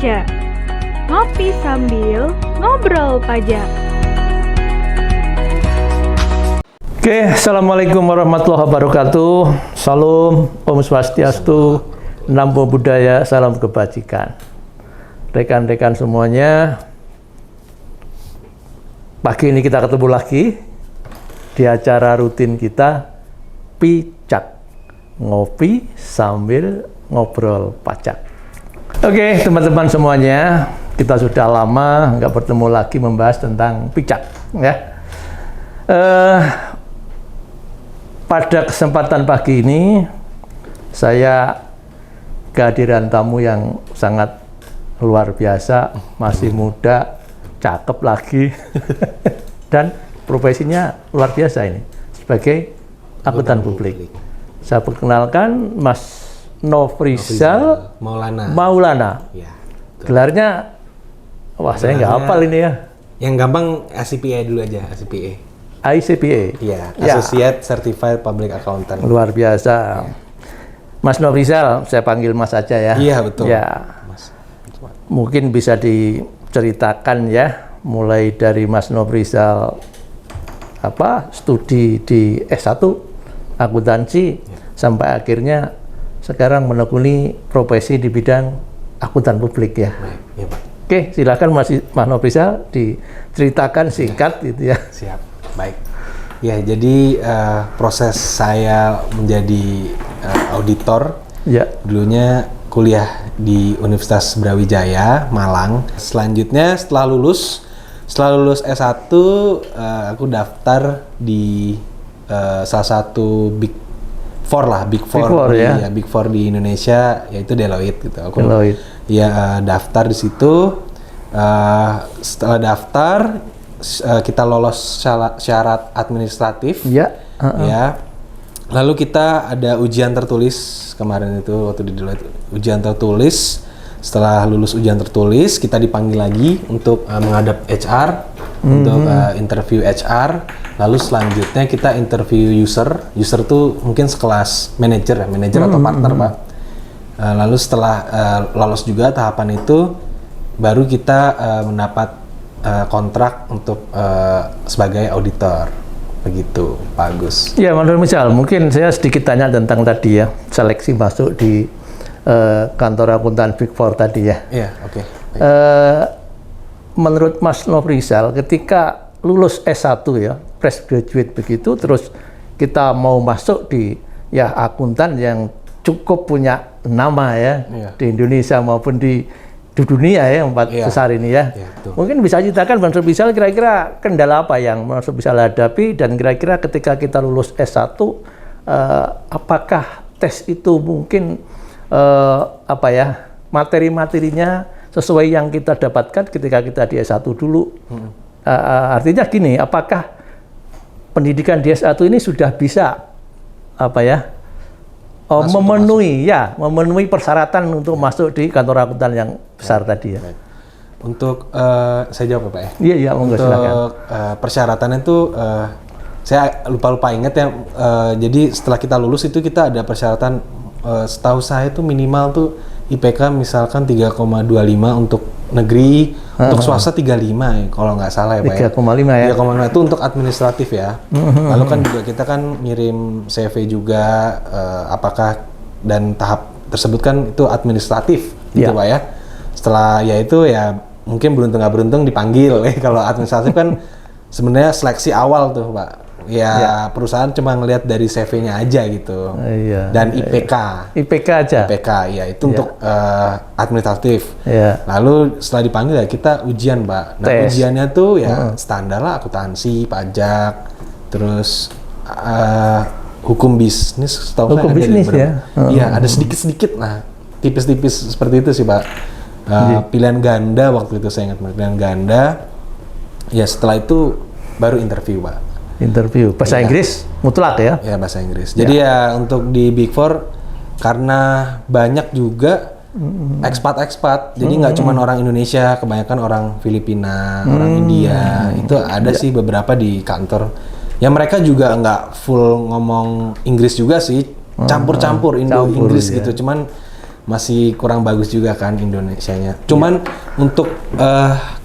aja. Ngopi sambil ngobrol pajak. Oke, Assalamualaikum warahmatullahi wabarakatuh. Salam, Om Swastiastu, Namo Buddhaya, salam kebajikan. Rekan-rekan semuanya, pagi ini kita ketemu lagi di acara rutin kita, Picak, ngopi sambil ngobrol pajak. Oke, teman-teman semuanya, kita sudah lama nggak bertemu lagi membahas tentang picak, ya. Pada kesempatan pagi ini, saya kehadiran tamu yang sangat luar biasa, masih muda, cakep lagi, dan profesinya luar biasa ini, sebagai akuntan publik. Saya perkenalkan Mas Nofrizal Maulana. Ya, gelarnya, wah saya nggak hafal ini ya. Yang gampang ACPA dulu aja, ACPA. ICPA. Iya, Associate Certified Public Accountant. Luar biasa. Mas Nofrizal, saya panggil Mas aja ya. Iya, betul. Ya. Mas. Mungkin bisa diceritakan ya, mulai dari Mas Nofrizal studi di S1 akuntansi sampai akhirnya sekarang menekuni profesi di bidang akuntan publik ya. Baik, ya Pak. Oke, silakan Mas Nofrizal diceritakan singkat gitu ya. Siap, baik. Ya, jadi proses saya menjadi auditor, Ya. dulunya kuliah di Universitas Brawijaya, Malang. Selanjutnya setelah lulus S1, aku daftar di salah satu Big Four ya. Big Four di Indonesia, yaitu Deloitte gitu. Aku Deloitte. ya daftar di situ. Setelah daftar, kita lolos syarat administratif. Ya. Ya. Lalu kita ada ujian tertulis kemarin itu waktu di Deloitte, ujian tertulis. Setelah lulus ujian tertulis, kita dipanggil lagi untuk menghadap HR, untuk interview HR. Lalu selanjutnya kita interview user. User tuh mungkin sekelas manajer atau partner, Pak. Lalu setelah lolos juga tahapan itu, baru kita mendapat kontrak untuk sebagai auditor. Begitu, Pak Agus. Ya, menurut misal, mungkin saya sedikit tanya tentang tadi ya, seleksi masuk di kantor akuntan Big Four tadi ya. Iya, oke. Menurut Mas Nofrizal, ketika lulus S1 ya, fresh graduate begitu, terus kita mau masuk di ya akuntan yang cukup punya nama ya, di Indonesia maupun di dunia ya, empat besar ini ya. Mungkin bisa ceritakan Mas Nofrizal kira-kira kendala apa yang Mas Nofrizal hadapi, dan kira-kira ketika kita lulus S1 apakah tes itu mungkin materi-materinya sesuai yang kita dapatkan ketika kita di S1 dulu. Artinya gini, apakah pendidikan di S1 ini sudah bisa memenuhi persyaratan untuk masuk di kantor akuntan yang besar tadi ya. Baik. Untuk saya jawab Pak ya. Iya, monggo silakan. Untuk persyaratan itu saya lupa ingat ya. Jadi setelah kita lulus itu kita ada persyaratan, setahu saya itu minimal tuh IPK misalkan 3,25 untuk negeri, untuk swasta 35 ya, kalau nggak salah ya Pak ya. 3,5 ya. 3,5 itu untuk administratif ya. Lalu kan juga kita kan ngirim CV juga, apakah dan tahap tersebut kan itu administratif gitu Pak ya. Setelah ya itu ya mungkin beruntung nggak beruntung dipanggil. Kalau administratif kan sebenarnya seleksi awal tuh Pak. Ya, perusahaan cuma ngelihat dari CV-nya aja gitu. Dan IPK. IPK aja. IPK ya itu untuk administratif. Iya. Lalu setelah dipanggil ya kita ujian, Pak. Nah, ujiannya tuh ya standar lah, akuntansi, pajak, terus hukum bisnis, setahu saya hukum bisnis ya. Iya, ada sedikit-sedikit lah. Tipis-tipis seperti itu sih, Pak. Pilihan ganda waktu itu saya ingat, pilihan ganda. Ya setelah itu baru interview, Pak. Interview bahasa Inggris mutlak ya? Ya bahasa Inggris. Jadi ya untuk di Big Four karena banyak juga ekspat, jadi nggak cuma orang Indonesia, kebanyakan orang Filipina, orang India, itu ada sih beberapa di kantor. Ya mereka juga nggak full ngomong Inggris juga sih, campur-campur Indo-Inggris gitu. Cuman masih kurang bagus juga kan Indonesianya. Cuman untuk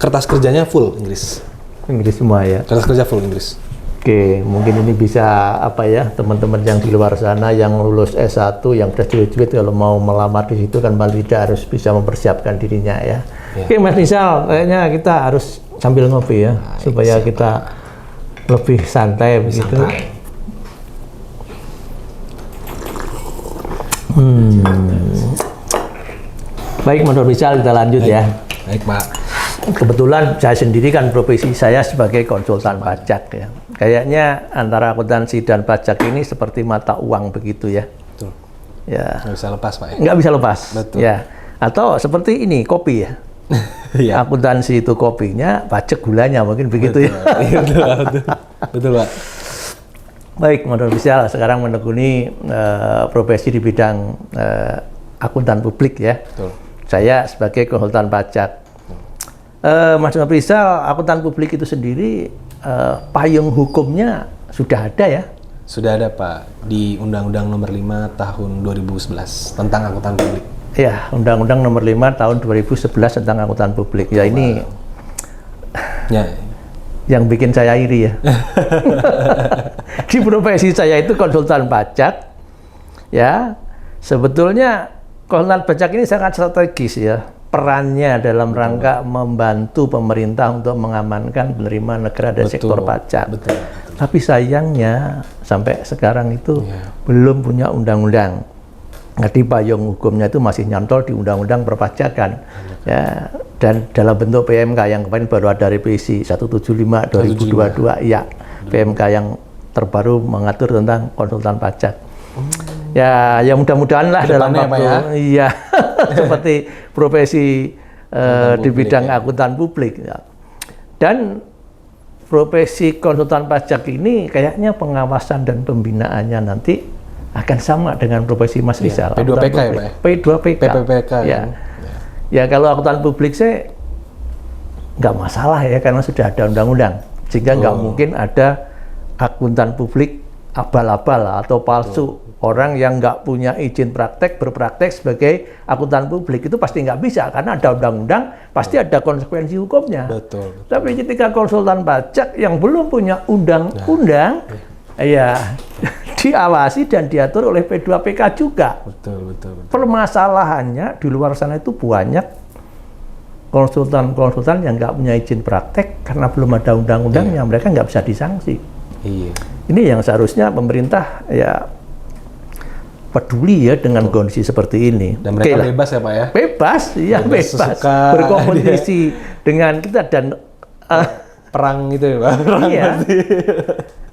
kertas kerjanya full Inggris. Inggris semua ya. Kertas kerja full Inggris. Oke, mungkin ini bisa apa ya, teman-teman yang di luar sana yang lulus S1, yang graduate kalau mau melamar di situ kan paling tidak harus bisa mempersiapkan dirinya ya. Oke, Mas Rizal, kayaknya kita harus sambil ngopi ya, supaya kita lebih santai begitu. Baik, menurut Rizal kita lanjut ya. Baik, Pak. Kebetulan saya sendiri kan profesi saya sebagai konsultan pajak ya. Kayaknya antara akuntansi dan pajak ini seperti mata uang begitu ya. Betul. Ya. Nggak bisa lepas, Pak ya. Nggak bisa lepas. Betul. Ya. Atau seperti ini, kopi ya. Iya. Akuntansi itu kopinya, pajak gulanya mungkin begitu ya. Iya, betul. Betul, Pak. Baik, menurut Rizal sekarang menekuni profesi di bidang akuntan publik ya. Betul. Saya sebagai konsultan pajak. Mas Rizal, akuntan publik itu sendiri payung hukumnya sudah ada ya? Sudah ada, Pak, di Undang-Undang Nomor 5 Tahun 2011 tentang akuntan publik. Ya, Undang-Undang Nomor 5 Tahun 2011 tentang akuntan publik. Ya, ini Ya. yang bikin saya iri ya. Di profesi saya itu konsultan pajak. Ya, sebetulnya konsultan pajak ini sangat strategis ya. Perannya dalam rangka membantu pemerintah untuk mengamankan penerimaan negara dan sektor pajak. Betul. Tapi sayangnya sampai sekarang itu belum punya undang-undang. Jadi payung hukumnya itu masih nyantol di undang-undang perpajakan. Ya, dan dalam bentuk PMK yang kemarin baru ada revisi 175 2022 ya. PMK yang terbaru mengatur tentang konsultan pajak. Ya, ya mudah-mudahan lah dalam waktu iya seperti profesi di bidang akuntan publik ya. Dan profesi konsultan pajak ini kayaknya pengawasan dan pembinaannya nanti akan sama dengan profesi Mas Rizal. P2PK ya, Pak? P2PK. PPPK ya. Ya, kalau akuntan publik saya nggak masalah ya karena sudah ada undang-undang. Sehingga nggak mungkin ada akuntan publik abal-abal atau palsu. Orang yang nggak punya izin praktek, berpraktek sebagai akuntan publik itu pasti nggak bisa karena ada undang-undang, pasti ada konsekuensi hukumnya. Betul. Tapi ketika konsultan pajak yang belum punya undang-undang, ya diawasi dan diatur oleh P2PK juga. Betul. Permasalahannya di luar sana itu banyak konsultan-konsultan yang nggak punya izin praktek karena belum ada undang-undangnya, mereka nggak bisa disanksi. Iya. Ini yang seharusnya pemerintah ya peduli ya dengan kondisi seperti ini. Dan mereka bebas ya, Pak ya? Bebas, ya bebas. Berkompetisi dengan kita dan perang gitu ya, Pak? Iya.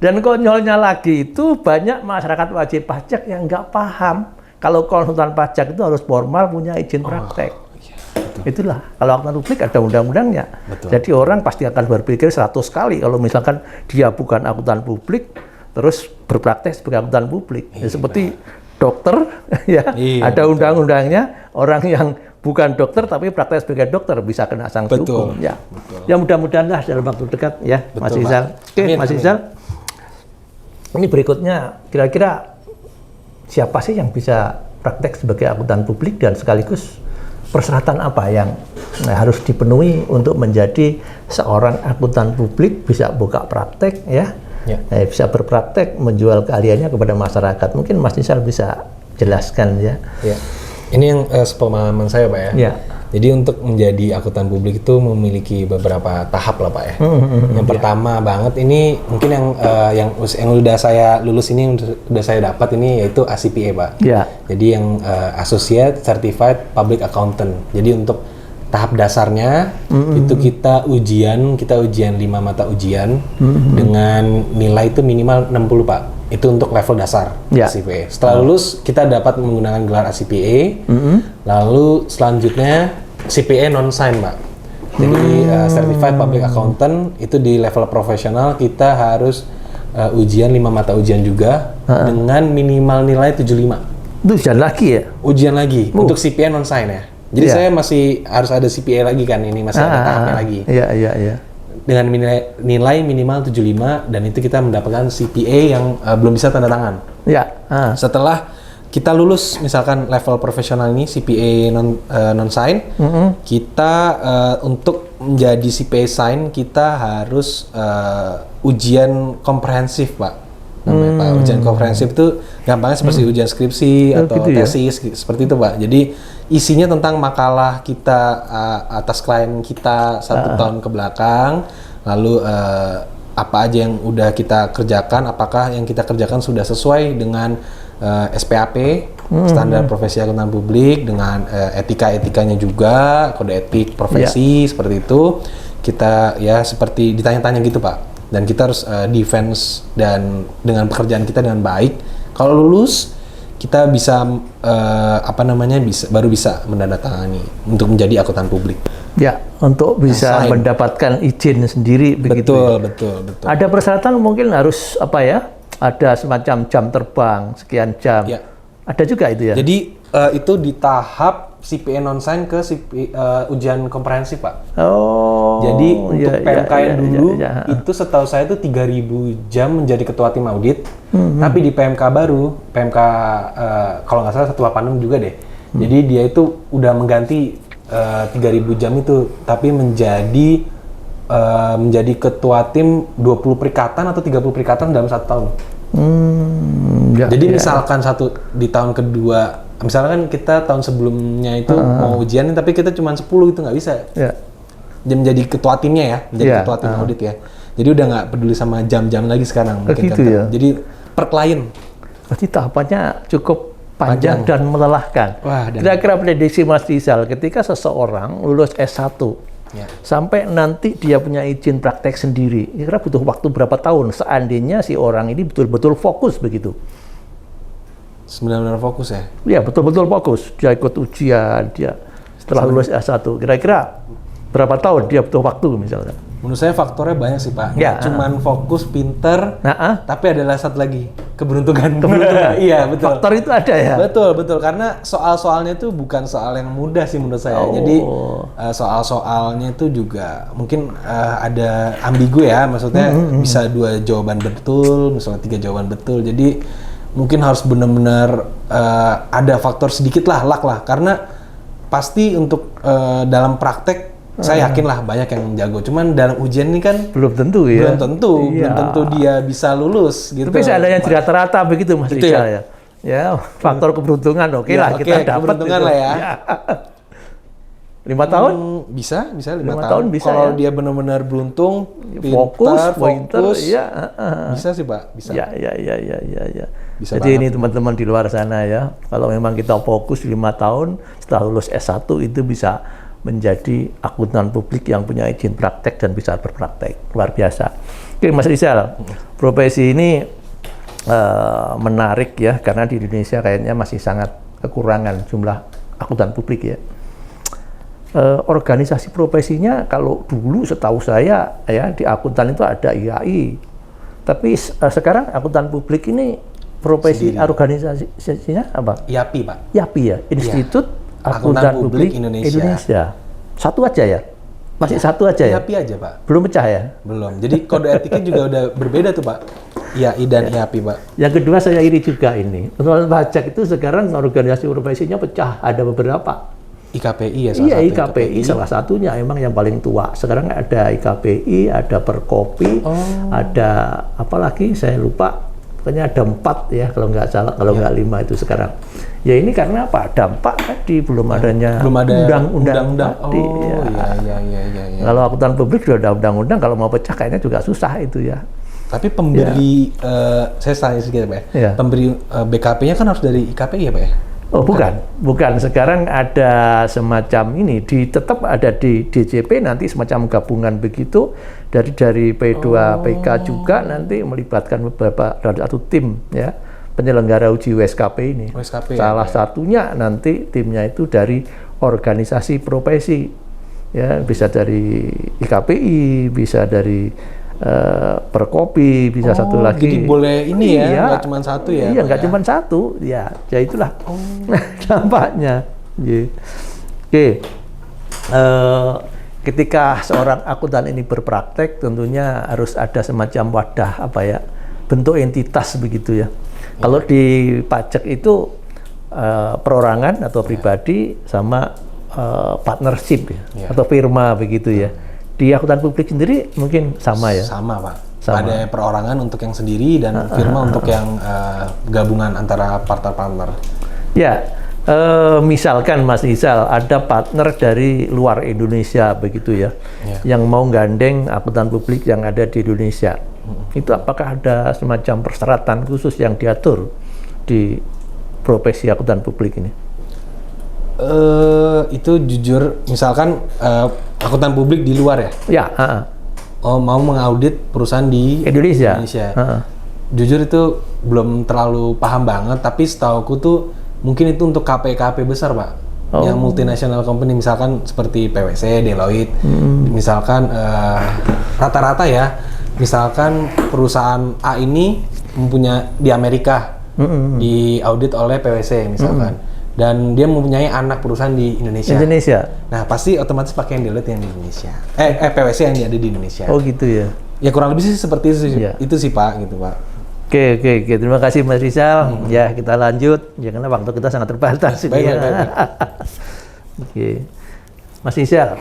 Dan konyolnya lagi itu banyak masyarakat wajib pajak yang nggak paham kalau konsultan pajak itu harus formal punya izin praktek. Itulah, kalau akuntan publik ada undang-undangnya. Jadi orang pasti akan berpikir 100 kali kalau misalkan dia bukan akuntan publik terus berpraktek sebagai akuntan publik. Ya, seperti dokter ya, ada undang-undangnya, orang yang bukan dokter tapi praktek sebagai dokter bisa kena sanksi hukum ya. Ya mudah-mudahan lah dalam waktu dekat ya. Mas Rizal. Oke, Mas Rizal. Ini berikutnya kira-kira siapa sih yang bisa praktek sebagai akuntan publik dan sekaligus persyaratan apa yang harus dipenuhi untuk menjadi seorang akuntan publik bisa buka praktek ya. Bisa berpraktek menjual keahliannya kepada masyarakat. Mungkin Mas Rizal bisa jelaskan ya. Ini yang sepemahaman saya, Pak ya. Jadi untuk menjadi akuntan publik itu memiliki beberapa tahap lah, Pak ya. Yang pertama banget ini mungkin yang udah saya lulus ini, yang udah saya dapat ini yaitu ACPA, Pak. Jadi yang Associate Certified Public Accountant. Jadi untuk tahap dasarnya itu kita ujian 5 mata ujian dengan nilai itu minimal 60, Pak. Itu untuk level dasar ACPA. Setelah lulus kita dapat menggunakan gelar ACPA. Lalu selanjutnya CPA non-sign, Pak. Jadi Certified Public Accountant itu di level profesional kita harus ujian 5 mata ujian juga dengan minimal nilai 75. Itu ujian lagi ya? Ujian lagi untuk CPA non-sign ya. Jadi saya masih harus ada CPA lagi kan, ini masih ada tahapnya lagi. Iya. Dengan nilai minimal 75 dan itu kita mendapatkan CPA yang belum bisa tanda tangan. Setelah kita lulus misalkan level profesional ini CPA non sign, kita untuk menjadi CPA sign kita harus ujian komprehensif, Pak. Namanya Pak, ujian komprehensif itu gampangnya seperti ujian skripsi atau gitu ya? tesis seperti itu, Pak. Jadi isinya tentang makalah kita atas klien kita 1 tahun ke belakang, lalu apa aja yang udah kita kerjakan, apakah yang kita kerjakan sudah sesuai dengan SPAP, standar profesi akuntan publik, dengan etika-etikanya juga, kode etik profesi seperti itu. Kita ya seperti ditanya-tanya gitu, Pak. Dan kita harus defense dan dengan pekerjaan kita dengan baik. Kalau lulus kita bisa baru bisa menandatangani untuk menjadi akuntan publik. Ya, untuk bisa Sign. mendapatkan izin sendiri begitu. Betul. Ada persyaratan mungkin harus apa ya? Ada semacam jam terbang sekian jam. Ya. Ada juga itu ya. Jadi itu di tahap CPA non sign ke ujian komprehensif, Pak. Oh. Jadi untuk PMK yang dulu ya. itu setahu saya itu 3.000 jam menjadi ketua tim audit. Tapi di PMK baru, PMK kalau nggak salah 186 juga deh. Jadi dia itu udah mengganti 3.000 jam itu, tapi menjadi ketua tim 20 perikatan atau 30 perikatan dalam 1 tahun. Jadi misalkan di tahun kedua, misalkan kita tahun sebelumnya itu mau ujian, tapi kita cuma 10 itu nggak bisa. Ya. Dia menjadi ketua timnya ya, menjadi ketua tim audit ya. Jadi udah nggak peduli sama jam-jam lagi sekarang. Mungkin Gitu ya. Jadi per klien. Berarti tahapannya cukup panjang dan melelahkan. Wah, Kira-kira prediksi Mas Rizal, ketika seseorang lulus S1 sampai nanti dia punya izin praktek sendiri, kira butuh waktu berapa tahun seandainya si orang ini betul-betul fokus begitu? Benar-benar fokus ya? Ya, betul-betul fokus. Dia ikut ujian, dia setelah lulus S1. Kira-kira berapa tahun dia butuh waktu misalnya? Menurut saya faktornya banyak sih, Pak. Ya. Cuman fokus, pinter, tapi adalah satu lagi, keberuntungan. Iya, betul. Faktor itu ada ya? Betul. Karena soal-soalnya itu bukan soal yang mudah sih menurut saya. Jadi soal-soalnya itu juga mungkin ada ambigu ya. Maksudnya bisa 2 jawaban betul, misalnya 3 jawaban betul. Jadi mungkin harus benar-benar ada faktor sedikit lah, luck lah. Karena pasti untuk dalam praktek saya yakin lah banyak yang jago. Cuman dalam ujian ini kan belum tentu ya. Belum tentu dia bisa lulus gitu. Tapi seandainya di rata-rata begitu Mas Gitu Rizal ya. Ya, faktor keberuntungan oke lah kita dapat. Keberuntungan lah ya. 5 tahun? Bisa 5 tahun. tahun bisa kalau ya. dia benar-benar beruntung, Fokus, ya. ya. Bisa sih, Pak. Bisa. Ya. Bisa Jadi banget. ini teman-teman di luar sana ya, kalau memang kita fokus 5 tahun setelah lulus S1 itu bisa menjadi akuntan publik yang punya izin praktek dan bisa berpraktek. Luar biasa. Oke, Mas Rizal, profesi ini menarik ya, karena di Indonesia kayaknya masih sangat kekurangan jumlah akuntan publik ya. Organisasi profesinya kalau dulu setahu saya ya di akuntan itu ada IAI, tapi sekarang akuntan publik ini profesi organisasinya apa? IAPI, Pak. IAPI ya, Institut Akuntan Publik Indonesia. Satu aja ya? Masih satu aja ya? IAPI aja, Pak. Belum pecah ya? Belum. Jadi kode etiknya juga udah berbeda tuh, Pak. IAI dan IAPI, Pak. Yang kedua saya iri juga ini. Pengelolaan pajak itu sekarang organisasi profesinya pecah, ada beberapa. IKPI ya Iya, IKPI salah satunya emang yang paling tua. Sekarang ada IKPI, ada Perkopi, ada apa lagi saya lupa. Pokoknya ada 4 ya kalau nggak salah, kalau nggak 5 itu sekarang. Ya ini karena apa? Dampak tadi belum adanya undang-undang tadi. Iya. Kalau akuntan publik sudah ada undang-undang, kalau mau pecah kayaknya juga susah itu ya. Tapi pemberi, saya tanya sedikit Pak ya. Pemberi BKP-nya kan harus dari IKPI ya Pak ya? Oh bukan. Sekarang ada semacam ini, tetap ada di DJP nanti semacam gabungan begitu dari P2PK juga nanti melibatkan beberapa dari satu tim ya penyelenggara uji USKP ini. Salah satunya nanti timnya itu dari organisasi profesi ya, bisa dari IKPI, bisa dari Perkopi, bisa satu lagi. Jadi boleh ini ya, nggak cuma satu ya? Iya, nggak cuma satu, ya itulah dampaknya. Oke, ketika seorang akuntan ini berpraktek, tentunya harus ada semacam wadah apa ya, bentuk entitas begitu ya. Kalau di pajak itu perorangan atau pribadi sama partnership ya, atau firma begitu ya. Di akuntan publik sendiri mungkin sama ya? Sama Pak. Sama. Ada perorangan untuk yang sendiri dan firma untuk yang gabungan antara partner-partner. Ya, misalkan Mas Rizal ada partner dari luar Indonesia begitu ya, yang mau gandeng akuntan publik yang ada di Indonesia. Itu apakah ada semacam persyaratan khusus yang diatur di profesi akuntan publik ini? Itu jujur, misalkan akuntan publik di luar ya? Ya, Mau mengaudit perusahaan di Indonesia. Jujur itu belum terlalu paham banget, tapi setauku tuh mungkin itu untuk KP-KP besar Pak, yang multinational company, misalkan seperti PwC, Deloitte, misalkan rata-rata ya, misalkan perusahaan A ini mempunyai di Amerika, di audit oleh PwC misalkan. Dan dia mempunyai anak perusahaan di Indonesia. Nah, pasti otomatis pakai yang Deloitte yang di Indonesia. PwC yang ada di Indonesia. Oh gitu ya. Ya kurang lebih sih seperti itu sih, itu sih Pak, gitu Pak. Oke. Terima kasih Mas Rizal. Ya, kita lanjut. Ya, karena waktu kita sangat terbatas. Baik. Oke. Mas Rizal,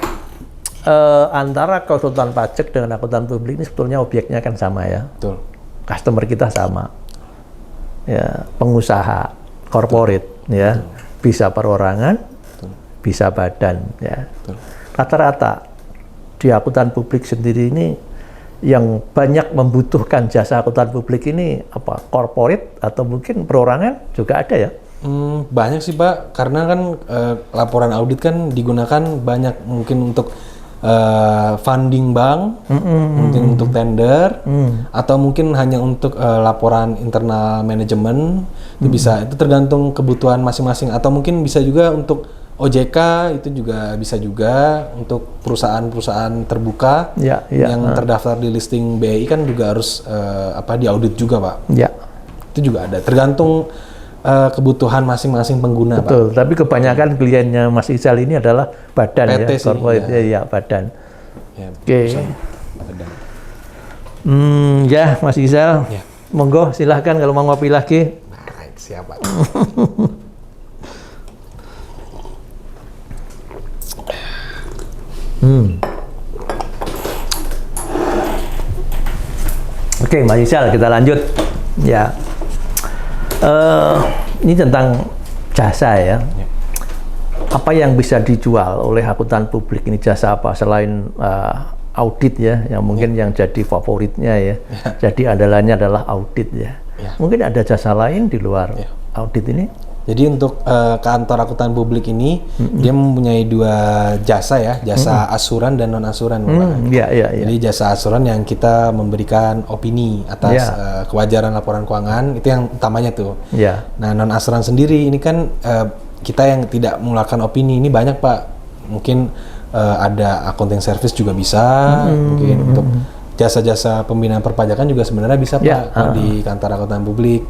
antara konsultan pajak dengan akuntan publik ini sebetulnya objeknya kan sama ya. Betul. Customer kita sama. Ya, pengusaha, corporate, ya. Betul. Bisa perorangan, bisa badan, ya. Rata-rata di akuntan publik sendiri ini yang banyak membutuhkan jasa akuntan publik ini apa? Corporate atau mungkin perorangan juga ada ya? Banyak sih Pak, karena kan laporan audit kan digunakan banyak mungkin untuk funding bank, mungkin untuk tender, atau mungkin hanya untuk laporan internal manajemen. Itu bisa, itu tergantung kebutuhan masing-masing, atau mungkin bisa juga untuk OJK, itu juga bisa juga untuk perusahaan-perusahaan terbuka yang terdaftar di listing BI kan juga harus diaudit juga Pak. Ya. Itu juga ada, tergantung kebutuhan masing-masing pengguna. Betul, Pak. Tapi kebanyakan kliennya Mas Rizal ini adalah badan PT ya, corporate ya, badan. Ya, oke. Badan. Ya Mas Rizal, monggo silahkan kalau mau ngopi lagi. Baik, siap Pak. Oke, Mas Rizal, kita lanjut. Ya. Ini tentang jasa ya. Apa yang bisa dijual oleh akuntan publik ini, jasa apa selain audit ya, yang mungkin yang jadi favoritnya ya. Jadi andalannya adalah audit ya. Mungkin ada jasa lain di luar audit ini. Jadi untuk kantor akuntan publik ini dia mempunyai dua jasa ya, jasa asuran dan non asuran. Jadi jasa asuran yang kita memberikan opini atas kewajaran laporan keuangan, itu yang utamanya tuh. Nah, non asuran sendiri ini kan kita yang tidak mengeluarkan opini ini banyak Pak. Mungkin ada accounting service juga bisa, mungkin untuk jasa-jasa pembinaan perpajakan juga sebenarnya bisa Pak di kantor akuntan publik.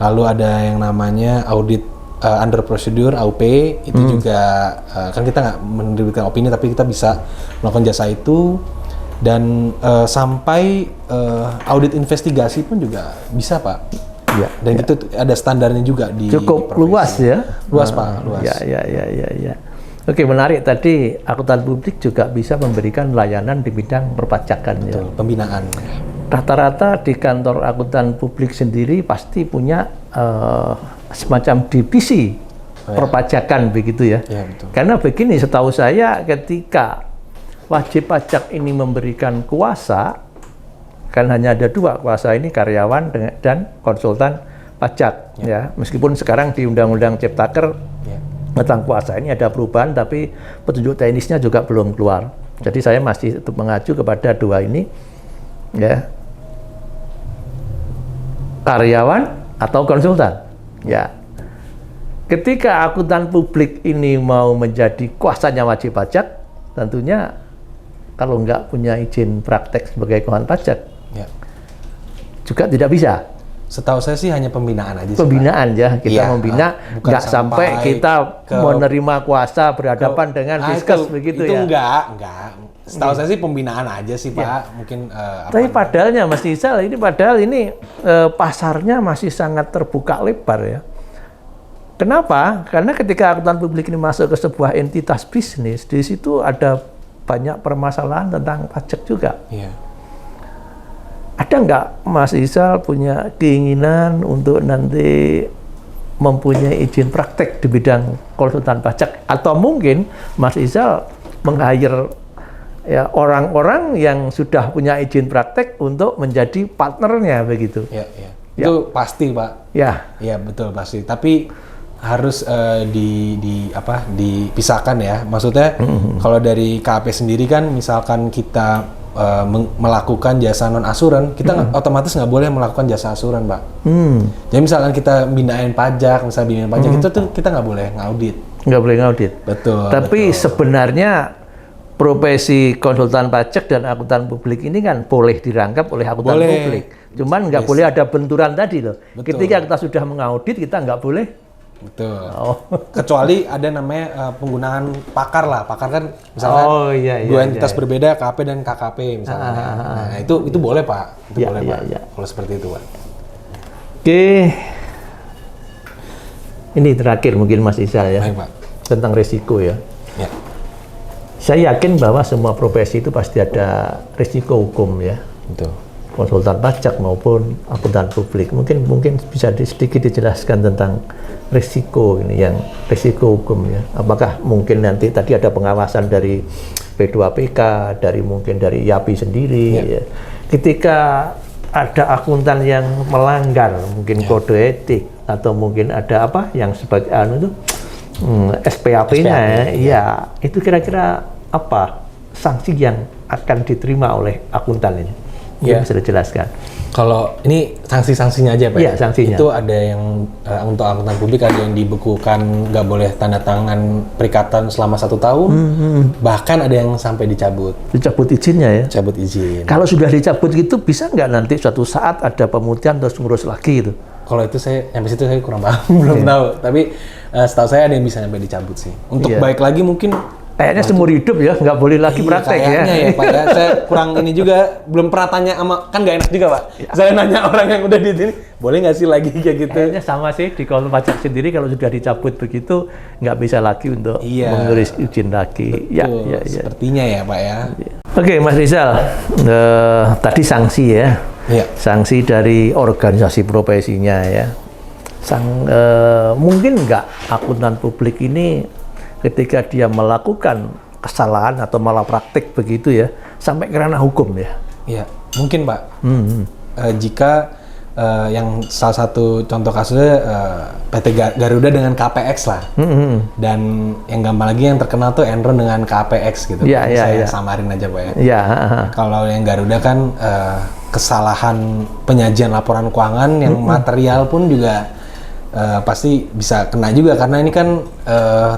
Lalu ada yang namanya audit under prosedur AUP, itu juga kan kita nggak menerbitkan opini tapi kita bisa melakukan jasa itu, dan sampai audit investigasi pun juga bisa Pak. Dan itu ada standarnya juga di cukup profesi. Luas ya. Luas Pak, luas. Ya. Oke, menarik tadi akuntan publik juga bisa memberikan layanan di bidang perpajakan. Betul, pembinaan. Rata-rata di kantor akuntan publik sendiri pasti punya semacam divisi perpajakan begitu ya. Betul. Karena begini, setahu saya ketika wajib pajak ini memberikan kuasa, kan hanya ada dua kuasa ini, karyawan dan konsultan pajak ya. Meskipun sekarang di Undang-Undang Ciptaker tentang kuasa ini ada perubahan, tapi petunjuk teknisnya juga belum keluar. Jadi saya masih tetap mengacu kepada dua ini ya, karyawan atau konsultan. Ya, ketika akuntan publik ini mau menjadi kuasanya wajib pajak, tentunya kalau nggak punya izin praktek sebagai konsultan pajak, juga tidak bisa. Setahu saya sih hanya pembinaan aja. Pembinaan ya, kita membina, nggak sampai kita menerima kuasa berhadapan dengan fiskus begitu itu ya. Enggak. Setahu saya sih pembinaan aja sih Pak. Mungkin. Tapi padahalnya Mas Rizal ini pasarnya masih sangat terbuka lebar ya. Kenapa? Karena ketika akuntan publik ini masuk ke sebuah entitas bisnis, di situ ada banyak permasalahan tentang pajak juga. Iya. Ada nggak Mas Rizal punya keinginan untuk nanti mempunyai izin praktek di bidang konsultan pajak? Atau mungkin Mas Rizal meng-hire ya orang-orang yang sudah punya izin praktek untuk menjadi partnernya begitu? Iya, iya. Itu pasti, Pak. Ya. Iya, betul pasti. Tapi harus dipisahkan ya. Maksudnya kalau dari KAP sendiri kan, misalkan kita melakukan jasa non asuran, kita otomatis nggak boleh melakukan jasa asuran, Pak. Jadi misalkan kita bindain pajak, itu tuh kita nggak boleh ngaudit. Nggak boleh ngaudit. Betul. Tapi sebenarnya profesi konsultan pajak dan akuntan publik ini kan boleh dirangkap oleh akuntan publik. Cuman nggak boleh ada benturan tadi loh. Betul. Ketika kita sudah mengaudit, kita nggak boleh. Betul. Kecuali ada namanya penggunaan pakar lah. Pakar kan misalnya dua entitas berbeda, KAP dan KKP misalnya. Nah, itu boleh, Pak. Itu boleh, Pak. Kalau seperti itu, Pak. Oke. Ini terakhir mungkin Mas Rizal ya. Baik, Pak. Tentang risiko ya. Ya. Saya yakin bahwa semua profesi itu pasti ada risiko hukum ya. Betul. Konsultan pajak maupun akuntan publik. Mungkin bisa sedikit dijelaskan tentang risiko ini, yang risiko hukum ya. Apakah mungkin nanti tadi ada pengawasan dari P2PK, mungkin dari YAPI sendiri ya. Ketika ada akuntan yang melanggar mungkin kode etik atau mungkin ada apa yang sebagai SPAP-nya ya, itu kira-kira apa sanksi yang akan diterima oleh akuntan ini? Mungkin bisa dijelaskan. Kalau ini sanksi-sanksinya aja, Pak? Iya, sanksinya. Itu ada yang untuk akuntan publik ada yang dibekukan, nggak boleh tanda tangan perikatan selama 1 tahun, bahkan ada yang sampai dicabut. Dicabut izinnya ya? Cabut izin. Kalau sudah dicabut gitu, bisa nggak nanti suatu saat ada pemutihan terus ngurus lagi gitu? Kalau itu sampai situ saya kurang paham, belum tahu. Tapi setahu saya ada yang bisa sampai dicabut sih. Untuk baik lagi mungkin kayaknya seumur hidup ya, nggak boleh lagi praktek ya. Ya, Pak ya. Saya kurang ini juga, belum pernah tanya sama, kan nggak enak juga, Pak. Saya nanya orang yang udah di sini, boleh nggak sih lagi kayak gitu? Kayaknya sama sih, di konsultan pajak sendiri kalau sudah dicabut begitu, nggak bisa lagi untuk mengurus izin lagi. Ya. Sepertinya ya, Pak ya. Oke, Mas Rizal, tadi sanksi ya. Sanksi dari organisasi profesinya ya. Mungkin nggak akuntan publik ini ketika dia melakukan kesalahan atau malah praktik begitu ya, sampai ke ranah hukum ya? Iya, mungkin, Pak. Jika yang salah satu contoh kasusnya PT Garuda dengan KPX lah, dan yang gampang lagi yang terkenal tuh Enron dengan KPX gitu. Saya samarin aja, Pak ya. Kalau yang Garuda kan kesalahan penyajian laporan keuangan yang material pun juga pasti bisa kena juga, karena ini kan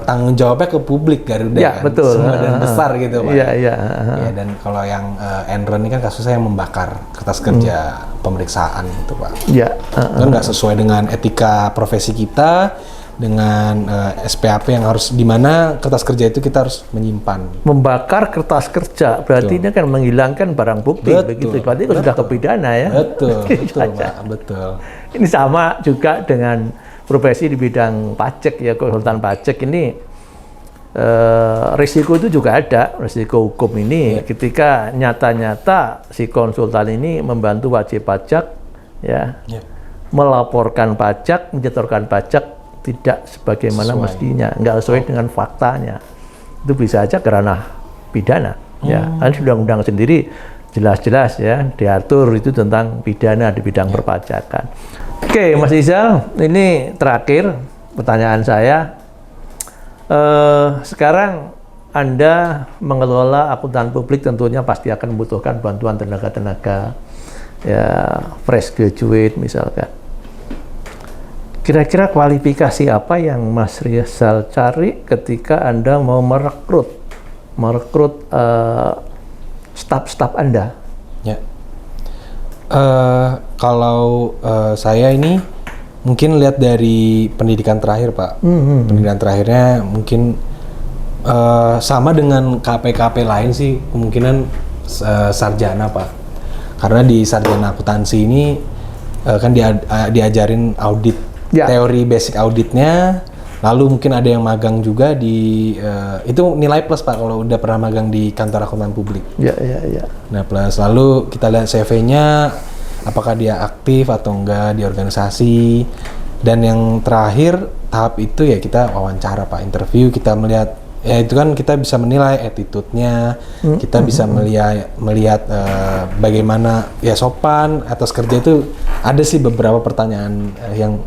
tanggung jawabnya ke publik Garuda kan, betul. Semua dan besar gitu, Pak. Ya, dan kalau yang Enron ini kan kasusnya yang membakar kertas kerja pemeriksaan gitu, Pak. Kan nggak sesuai dengan etika profesi kita, dengan SPAP yang harus, di mana kertas kerja itu kita harus menyimpan. Membakar kertas kerja berarti ini kan menghilangkan barang bukti, begitu. Berarti itu sudah kepidana ya. Betul, Pak. Betul. Ini sama juga dengan profesi di bidang pajak ya, konsultan pajak ini risiko itu juga ada, risiko hukum ini ketika nyata-nyata si konsultan ini membantu wajib pajak ya, melaporkan pajak, menyetorkan pajak tidak sebagaimana mestinya, nggak sesuai dengan faktanya, itu bisa aja kerana pidana ya. Kan undang-undang sendiri jelas-jelas ya diatur itu tentang pidana di bidang perpajakan. Oke, Mas Rizal, ini terakhir pertanyaan saya. Sekarang Anda mengelola akuntan publik, tentunya pasti akan membutuhkan bantuan tenaga-tenaga ya, fresh graduate misalkan. Kira-kira kualifikasi apa yang Mas Rizal cari ketika Anda mau merekrut staf-staf Anda? Ya. Kalau saya ini mungkin lihat dari pendidikan terakhir, Pak. Pendidikan terakhirnya mungkin sama dengan KP-KP lain sih, kemungkinan sarjana, Pak. Karena di sarjana akuntansi ini kan diajarin audit, teori basic auditnya, Lalu mungkin ada yang magang juga di itu nilai plus Pak kalau udah pernah magang di kantor akuntan publik. Ya. Nah plus lalu kita lihat CV-nya apakah dia aktif atau enggak di organisasi. Dan yang terakhir tahap itu ya kita wawancara Pak, interview, kita melihat ya itu kan kita bisa menilai attitude-nya, kita bisa melihat bagaimana ya sopan atas kerja itu. Ada sih beberapa pertanyaan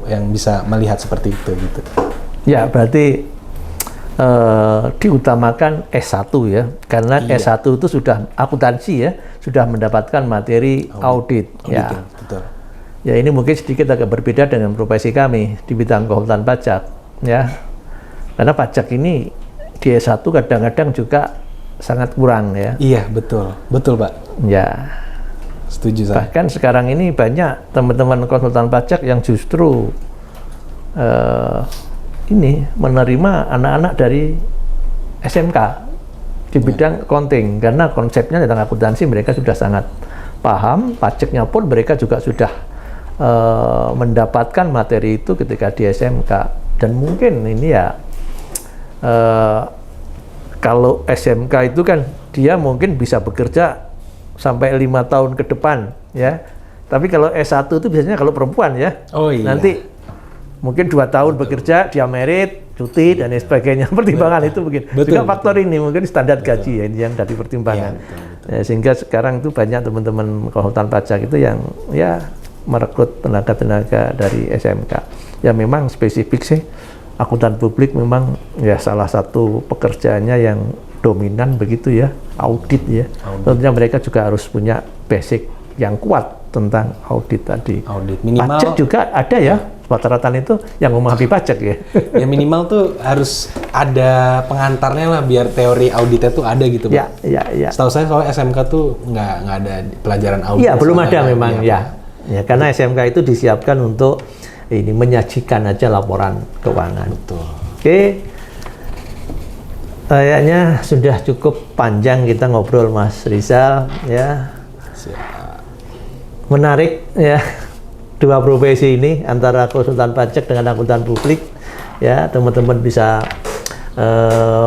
yang bisa melihat seperti itu gitu. Ya, berarti diutamakan S1 ya, karena S1 itu sudah akuntansi ya, sudah mendapatkan materi audit ya. Betul. Ya, ini mungkin sedikit agak berbeda dengan profesi kami di bidang konsultan pajak ya. Karena pajak ini di S1 kadang-kadang juga sangat kurang ya. Iya, betul Pak. Ya. Setuju saya. Bahkan sekarang ini banyak teman-teman konsultan pajak yang justru ini menerima anak-anak dari SMK di bidang accounting, karena konsepnya tentang akuntansi mereka sudah sangat paham, pajaknya pun mereka juga sudah mendapatkan materi itu ketika di SMK. Dan mungkin ini ya kalau SMK itu kan dia mungkin bisa bekerja sampai 5 tahun ke depan ya. Tapi kalau S1 itu biasanya kalau perempuan ya, nanti mungkin 2 tahun bekerja, dia merit, cuti dan lain sebagainya. Pertimbangan itu mungkin. Juga faktor ini mungkin standar gaji ya, ini yang dari pertimbangan. Ya, sehingga sekarang itu banyak teman-teman konsultan pajak itu yang ya merekrut tenaga-tenaga dari SMK. Ya memang spesifik sih, akuntan publik memang ya salah satu pekerjaannya yang dominan begitu ya, audit ya. Tentunya mereka juga harus punya basic yang kuat tentang audit tadi. Audit minimal. Pajak juga ada ya, rata-rata itu yang memahami pajak ya. Ya minimal tuh harus ada pengantarnya lah biar teori auditnya tuh ada gitu Pak. Ya. Setahu saya soal SMK tuh nggak ada pelajaran audit. Iya, belum ada memang ya. Ya, karena SMK itu disiapkan untuk ini menyajikan aja laporan keuangan. Betul. Oke. Kayaknya sudah cukup panjang kita ngobrol Mas Rizal ya. Menarik ya, dua profesi ini antara konsultan pajak dengan akuntan publik ya. Teman-teman bisa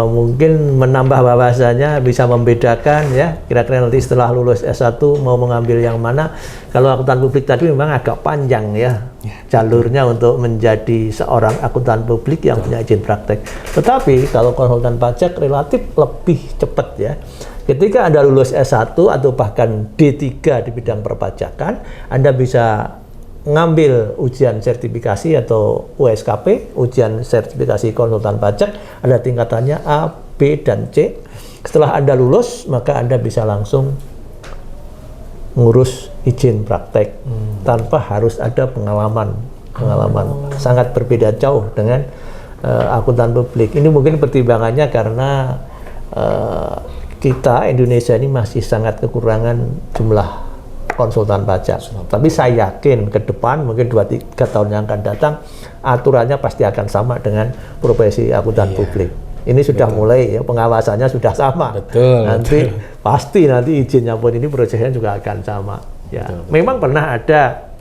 mungkin menambah wawasannya, bisa membedakan ya, kira-kira nanti setelah lulus S1 mau mengambil yang mana. Kalau akuntan publik tadi memang agak panjang ya, jalurnya untuk menjadi seorang akuntan publik yang punya izin praktek. Tetapi kalau konsultan pajak relatif lebih cepat ya. Ketika Anda lulus S1 atau bahkan D3 di bidang perpajakan, Anda bisa ngambil ujian sertifikasi atau USKP, ujian sertifikasi konsultan pajak, ada tingkatannya A, B, dan C. Setelah Anda lulus, maka Anda bisa langsung ngurus izin praktek tanpa harus ada pengalaman sangat berbeda jauh dengan akuntan publik. Ini mungkin pertimbangannya karena kita Indonesia ini masih sangat kekurangan jumlah konsultan pajak. Tapi saya yakin ke depan mungkin 2-3 tahun yang akan datang aturannya pasti akan sama dengan profesi akuntan publik. Ini sudah mulai ya, pengawasannya sudah sama. Nanti pasti nanti izinnya pun ini prosesnya juga akan sama. Ya, memang pernah ada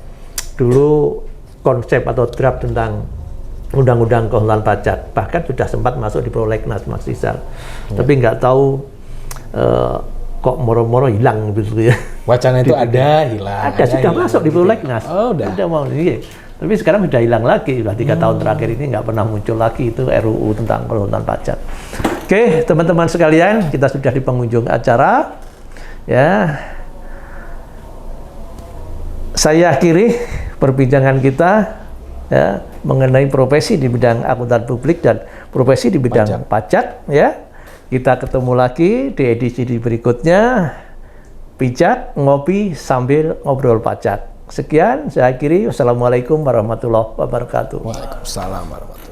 dulu konsep atau draft tentang undang-undang konsultan pajak, bahkan sudah sempat masuk di prolegnas Mas Rizal. Tapi nggak tahu kok moro-moro hilang gitu ya. Wacana itu ada, hilang. Ada, sudah masuk di prolegnas. Oh, udah. Mau iya. Tapi sekarang sudah hilang lagi. Sudah 3 tahun terakhir ini nggak pernah muncul lagi itu RUU tentang konsultan pajak. Oke, teman-teman sekalian, kita sudah di penghujung acara. Ya. Saya akhiri perbincangan kita ya mengenai profesi di bidang akuntan publik dan profesi di bidang pajak ya. Kita ketemu lagi di edisi berikutnya. Pijak ngopi sambil ngobrol pajak. Sekian, saya akhiri. Wassalamualaikum warahmatullahi wabarakatuh. Waalaikumsalam warahmatullahi wabarakatuh.